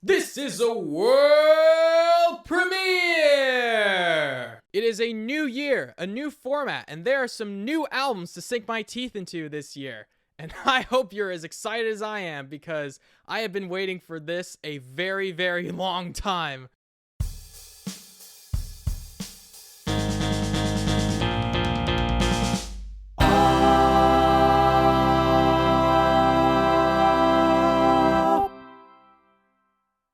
This is a world premiere! It is a new year, a new format, and there are some new albums to sink my teeth into this year. And I hope you're as excited as I am because I have been waiting for this a very, very long time.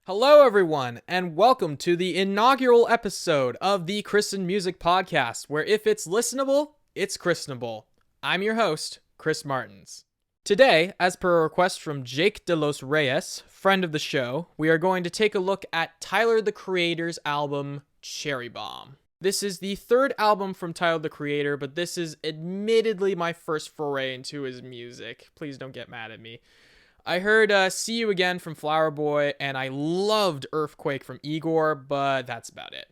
Hello everyone, and welcome to the inaugural episode of the Christened Music Podcast, where if it's listenable, it's Christenable. I'm your host, Chris Martins. Today, as per a request from Jake de los Reyes, friend of the show, we are going to take a look at Tyler the Creator's album, Cherry Bomb. This is the third album from Tyler the Creator, but this is admittedly my first foray into his music. Please don't get mad at me. I heard See You Again from Flower Boy, and I loved Earthquake from Igor, but that's about it.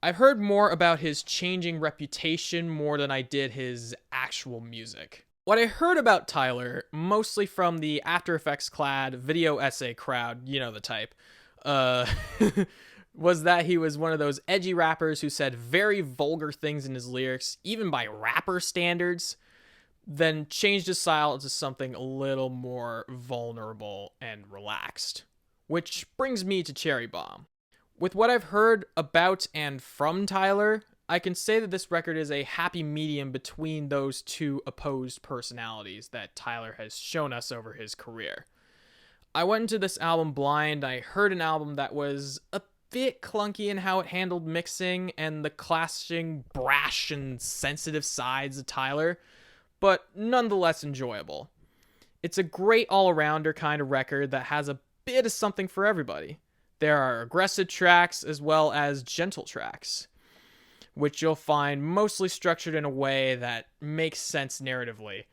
I've heard more about his changing reputation more than I did his actual music. What I heard about Tyler, mostly from the After Effects clad video essay crowd, you know the type, was that he was one of those edgy rappers who said very vulgar things in his lyrics, even by rapper standards, then changed his style into something a little more vulnerable and relaxed. Which brings me to Cherry Bomb. With what I've heard about and from Tyler, I can say that this record is a happy medium between those two opposed personalities that Tyler has shown us over his career. I went into this album blind. I heard an album that was a bit clunky in how it handled mixing and the clashing brash and sensitive sides of Tyler, but nonetheless enjoyable. It's a great all-arounder kind of record that has a bit of something for everybody. There are aggressive tracks as well as gentle tracks, which you'll find mostly structured in a way that makes sense narratively.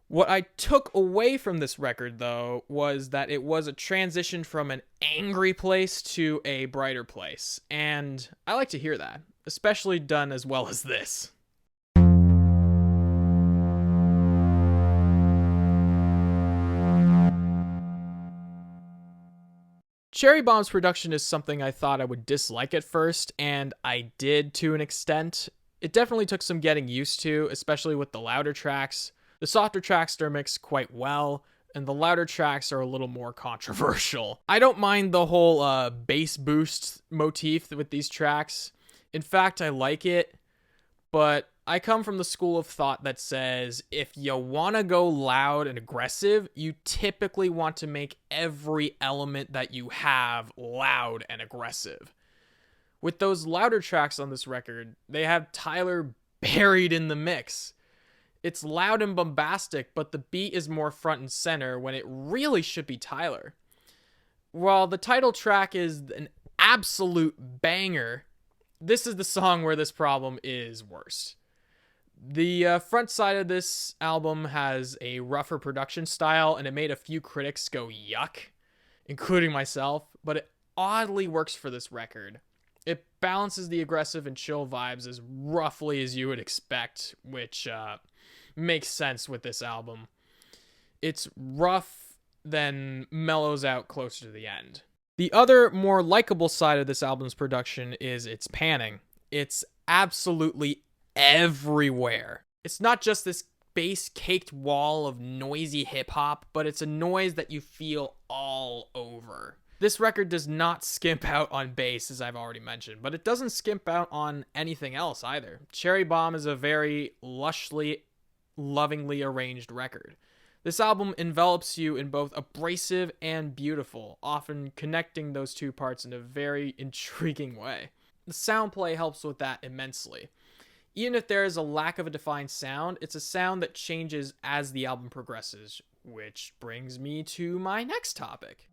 What I took away from this record, though, was that it was a transition from an angry place to a brighter place, and I like to hear that, especially done as well as this. Cherry Bomb's production is something I thought I would dislike at first, and I did to an extent. It definitely took some getting used to, especially with the louder tracks. The softer tracks are mixed quite well, and the louder tracks are a little more controversial. I don't mind the whole bass boost motif with these tracks. In fact, I like it, but I come from the school of thought that says if you want to go loud and aggressive, you typically want to make every element that you have loud and aggressive. With those louder tracks on this record, they have Tyler buried in the mix. It's loud and bombastic, but the beat is more front and center when it really should be Tyler. While the title track is an absolute banger, this is the song where this problem is worst. The front side of this album has a rougher production style, and it made a few critics go yuck, including myself, but it oddly works for this record. It balances the aggressive and chill vibes as roughly as you would expect, which makes sense with this album. It's rough, then mellows out closer to the end. The other more likable side of this album's production is its panning. It's absolutely everywhere. It's not just this bass-caked wall of noisy hip-hop, but it's a noise that you feel all over. This record does not skimp out on bass, as I've already mentioned, but it doesn't skimp out on anything else either. Cherry Bomb is a very lushly, lovingly arranged record. This album envelops you in both abrasive and beautiful, often connecting those two parts in a very intriguing way. The sound play helps with that immensely. Even if there is a lack of a defined sound, it's a sound that changes as the album progresses, which brings me to my next topic.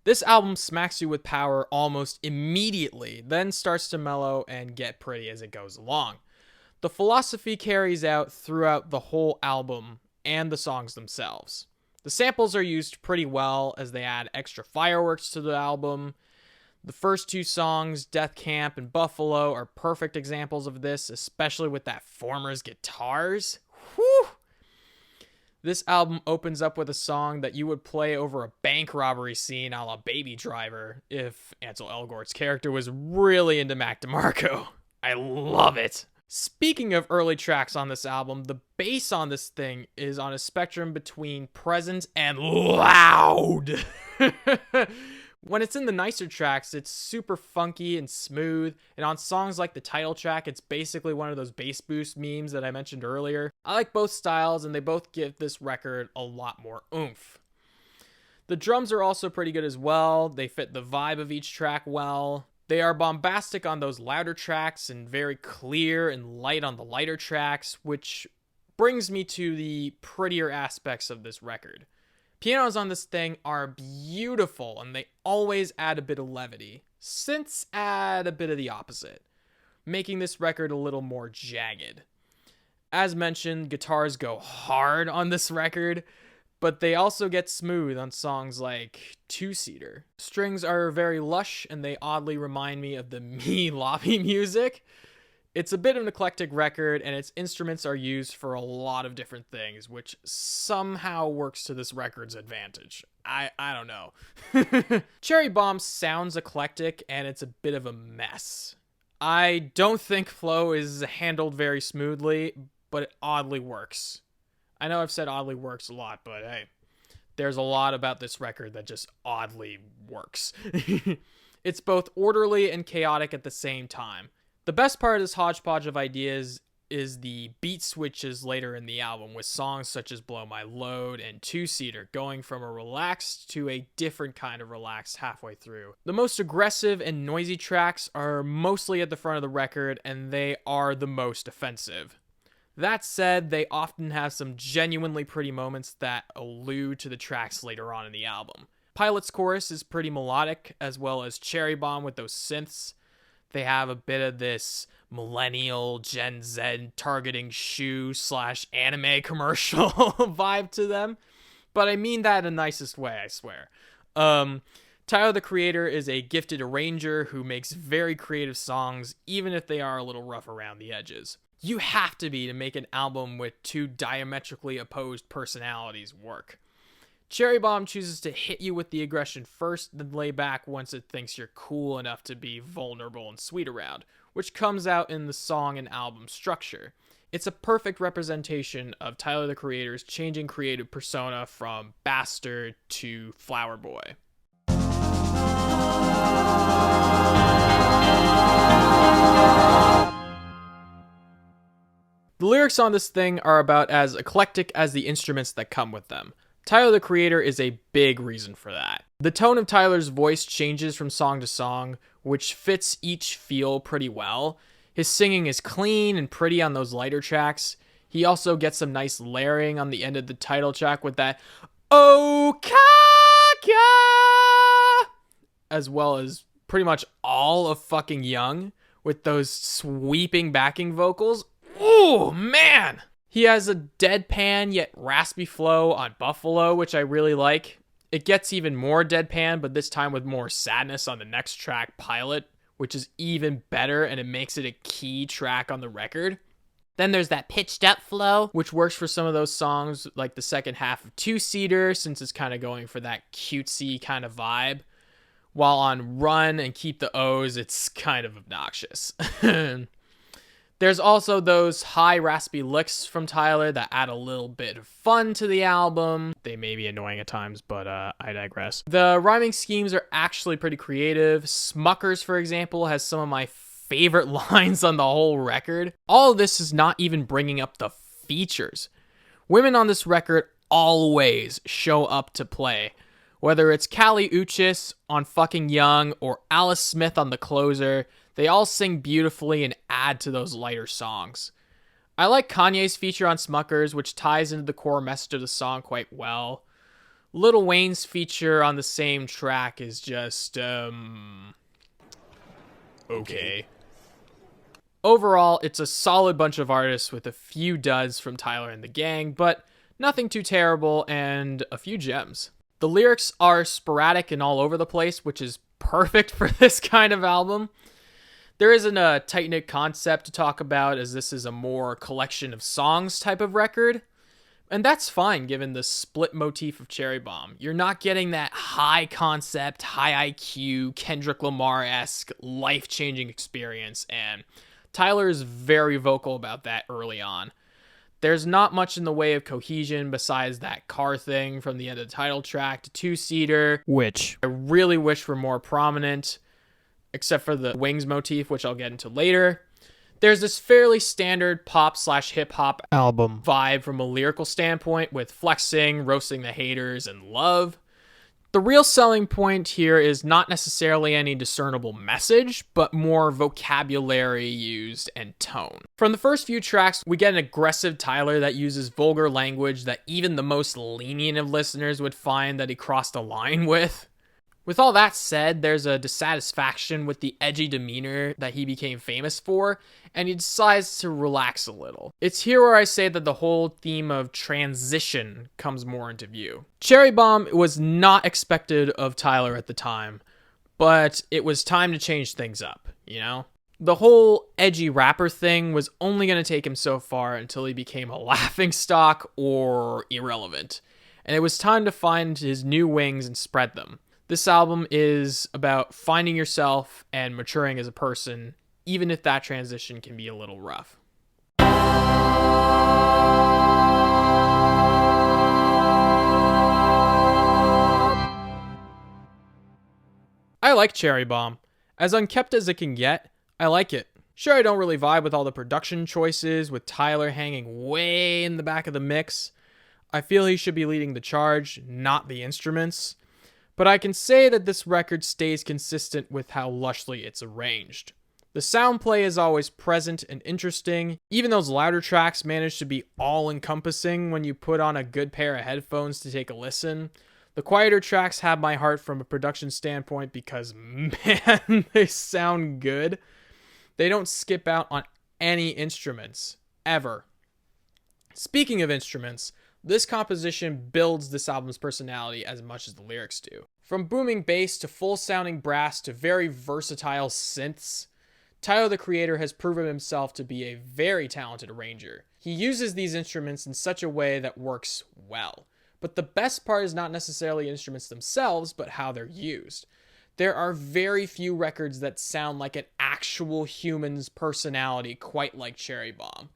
This album smacks you with power almost immediately, then starts to mellow and get pretty as it goes along. The philosophy carries out throughout the whole album and the songs themselves. The samples are used pretty well as they add extra fireworks to the album. The first two songs, Death Camp and Buffalo, are perfect examples of this, especially with that former's guitars. Whew! This album opens up with a song that you would play over a bank robbery scene a la Baby Driver if Ansel Elgort's character was really into Mac DeMarco. I love it. Speaking of early tracks on this album, the bass on this thing is on a spectrum between present and loud. When it's in the nicer tracks, it's super funky and smooth, and on songs like the title track, it's basically one of those bass boost memes that I mentioned earlier. I like both styles, and they both give this record a lot more oomph. The drums are also pretty good as well. They fit the vibe of each track well. They are bombastic on those louder tracks and very clear and light on the lighter tracks, which brings me to the prettier aspects of this record. Pianos on this thing are beautiful, and they always add a bit of levity. Synths add a bit of the opposite, making this record a little more jagged. As mentioned, guitars go hard on this record, but they also get smooth on songs like Two Seater. Strings are very lush, and they oddly remind me of the Me Lobby music. It's a bit of an eclectic record, and its instruments are used for a lot of different things, which somehow works to this record's advantage. I don't know. Cherry Bomb sounds eclectic, and it's a bit of a mess. I don't think flow is handled very smoothly, but it oddly works. I know I've said oddly works a lot, but hey, there's a lot about this record that just oddly works. It's both orderly and chaotic at the same time. The best part of this hodgepodge of ideas is the beat switches later in the album, with songs such as Blow My Load and Two Seater going from a relaxed to a different kind of relaxed halfway through. The most aggressive and noisy tracks are mostly at the front of the record, and they are the most offensive. That said, they often have some genuinely pretty moments that allude to the tracks later on in the album. Pilot's chorus is pretty melodic, as well as Cherry Bomb with those synths. They have a bit of this millennial Gen Z targeting shoe/anime commercial vibe to them. But I mean that in the nicest way, I swear. Tyler, the Creator, is a gifted arranger who makes very creative songs, even if they are a little rough around the edges. You have to be to make an album with two diametrically opposed personalities work. Cherry Bomb chooses to hit you with the aggression first, then lay back once it thinks you're cool enough to be vulnerable and sweet around, which comes out in the song and album structure. It's a perfect representation of Tyler, the Creator's changing creative persona from bastard to flower boy. The lyrics on this thing are about as eclectic as the instruments that come with them. Tyler, the Creator, is a big reason for that. The tone of Tyler's voice changes from song to song, which fits each feel pretty well. His singing is clean and pretty on those lighter tracks. He also gets some nice layering on the end of the title track with that OKAGA, as well as pretty much all of fucking Young with those sweeping backing vocals. Oh, man! He has a deadpan yet raspy flow on Buffalo, which I really like. It gets even more deadpan, but this time with more sadness on the next track, Pilot, which is even better, and it makes it a key track on the record. Then there's that pitched up flow, which works for some of those songs, like the second half of Two Seater, since it's kind of going for that cutesy kind of vibe. While on Run and Keep the O's, it's kind of obnoxious. There's also those high raspy licks from Tyler that add a little bit of fun to the album. They may be annoying at times, but I digress. The rhyming schemes are actually pretty creative. SMUCKERS, for example, has some of my favorite lines on the whole record. All of this is not even bringing up the features. Women on this record always show up to play. Whether it's Kali Uchis on Fucking Young or Alice Smith on The Closer, they all sing beautifully and add to those lighter songs. I like Kanye's feature on SMUCKERS, which ties into the core message of the song quite well. Lil Wayne's feature on the same track is just, okay. Overall, it's a solid bunch of artists with a few duds from Tyler and the gang, but nothing too terrible and a few gems. The lyrics are sporadic and all over the place, which is perfect for this kind of album. There isn't a tight-knit concept to talk about, as this is a more collection of songs type of record. And that's fine given the split motif of Cherry Bomb. You're not getting that high concept, high IQ, Kendrick Lamar-esque, life-changing experience, and Tyler is very vocal about that early on. There's not much in the way of cohesion besides that car thing from the end of the title track to two-seater, which I really wish were more prominent, except for the wings motif, which I'll get into later. There's this fairly standard pop/hip-hop album vibe from a lyrical standpoint with flexing, roasting the haters, and love. The real selling point here is not necessarily any discernible message, but more vocabulary used and tone. From the first few tracks, we get an aggressive Tyler that uses vulgar language that even the most lenient of listeners would find that he crossed a line with. With all that said, there's a dissatisfaction with the edgy demeanor that he became famous for, and he decides to relax a little. It's here where I say that the whole theme of transition comes more into view. Cherry Bomb was not expected of Tyler at the time, but it was time to change things up, you know? The whole edgy rapper thing was only going to take him so far until he became a laughingstock or irrelevant, and it was time to find his new wings and spread them. This album is about finding yourself and maturing as a person, even if that transition can be a little rough. I like Cherry Bomb. As unkept as it can get, I like it. Sure, I don't really vibe with all the production choices, with Tyler hanging way in the back of the mix. I feel he should be leading the charge, not the instruments. But I can say that this record stays consistent with how lushly it's arranged. The sound play is always present and interesting. Even those louder tracks manage to be all-encompassing when you put on a good pair of headphones to take a listen. The quieter tracks have my heart from a production standpoint because, man, they sound good. They don't skip out on any instruments, ever. Speaking of instruments, this composition builds this album's personality as much as the lyrics do. From booming bass to full-sounding brass to very versatile synths, Tyler the Creator has proven himself to be a very talented arranger. He uses these instruments in such a way that works well. But the best part is not necessarily instruments themselves, but how they're used. There are very few records that sound like an actual human's personality quite like Cherry Bomb.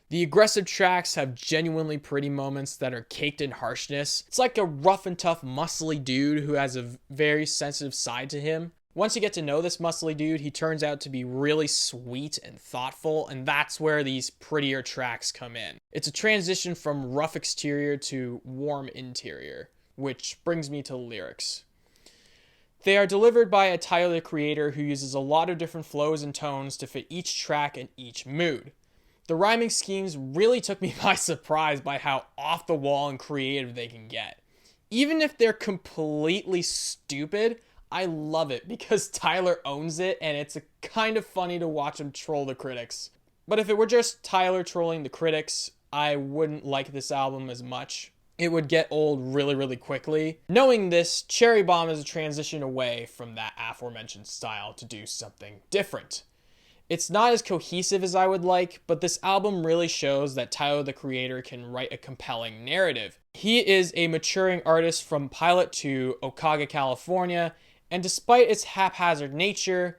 The aggressive tracks have genuinely pretty moments that are caked in harshness. It's like a rough and tough muscly dude who has a very sensitive side to him. Once you get to know this muscly dude, he turns out to be really sweet and thoughtful, and that's where these prettier tracks come in. It's a transition from rough exterior to warm interior, which brings me to the lyrics. They are delivered by a Tyler the Creator who uses a lot of different flows and tones to fit each track and each mood. The rhyming schemes really took me by surprise by how off the wall and creative they can get. Even if they're completely stupid, I love it because Tyler owns it and it's kind of funny to watch him troll the critics. But if it were just Tyler trolling the critics, I wouldn't like this album as much. It would get old really, really quickly. Knowing this, Cherry Bomb is a transition away from that aforementioned style to do something different. It's not as cohesive as I would like, but this album really shows that Tyler the Creator can write a compelling narrative. He is a maturing artist from pilot to OKAGA, California, and despite its haphazard nature,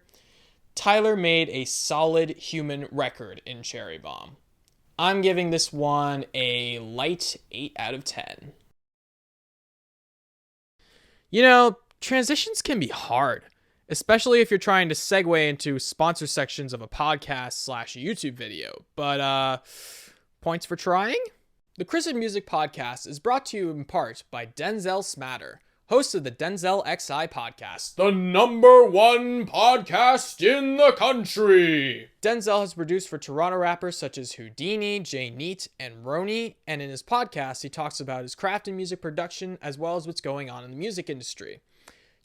Tyler made a solid human record in Cherry Bomb. I'm giving this one a light 8 out of 10. You know, transitions can be hard, especially if you're trying to segue into sponsor sections of a podcast/YouTube video. But, points for trying? The Christened Music Podcast is brought to you in part by Denzel Smatter, host of the Denzel XI Podcast, the #1 podcast in the country. Denzel has produced for Toronto rappers such as Houdini, Jay Neat, and Roni, and in his podcast, he talks about his craft in music production as well as what's going on in the music industry.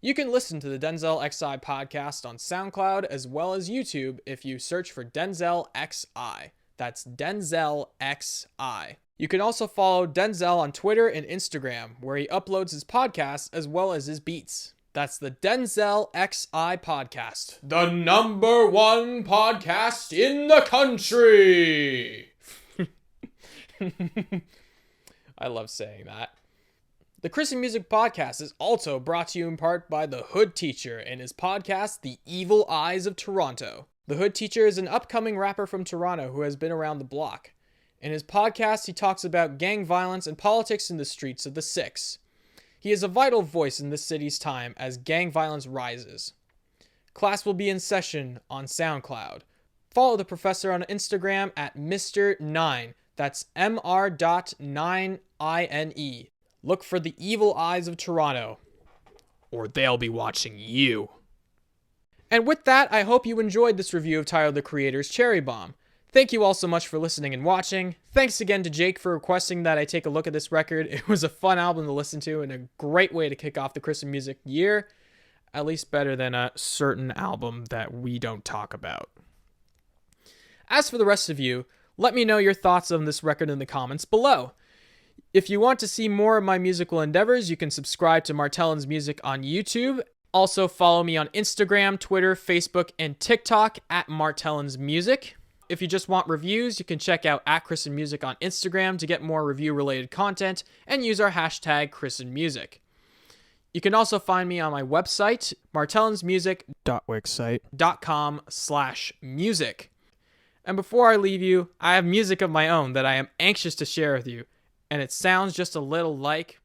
You can listen to the Denzel XI podcast on SoundCloud as well as YouTube if you search for Denzel XI. That's Denzel XI. You can also follow Denzel on Twitter and Instagram, where he uploads his podcasts as well as his beats. That's the Denzel XI podcast. The #1 podcast in the country. I love saying that. The Christened Music Podcast is also brought to you in part by The Hood Teacher and his podcast, The Evil Eyes of Toronto. The Hood Teacher is an upcoming rapper from Toronto who has been around the block. In his podcast, he talks about gang violence and politics in the streets of the Six. He is a vital voice in this city's time as gang violence rises. Class will be in session on SoundCloud. Follow the professor on Instagram at Mr.9. That's Mr.9INE. Look for the Evil Eyes of Toronto, or they'll be watching you. And with that, I hope you enjoyed this review of Tyler, the Creator's Cherry Bomb. Thank you all so much for listening and watching. Thanks again to Jake for requesting that I take a look at this record. It was a fun album to listen to and a great way to kick off the Christened music year. At least better than a certain album that we don't talk about. As for the rest of you, let me know your thoughts on this record in the comments below. If you want to see more of my musical endeavors, you can subscribe to Martellin's Music on YouTube. Also follow me on Instagram, Twitter, Facebook, and TikTok at Martellin's Music. If you just want reviews, you can check out @ChristenedMusic on Instagram to get more review-related content and use our hashtag ChristenedMusic. You can also find me on my website, martellinsmusic.wixsite.com/music. And before I leave you, I have music of my own that I am anxious to share with you, and it sounds just a little like...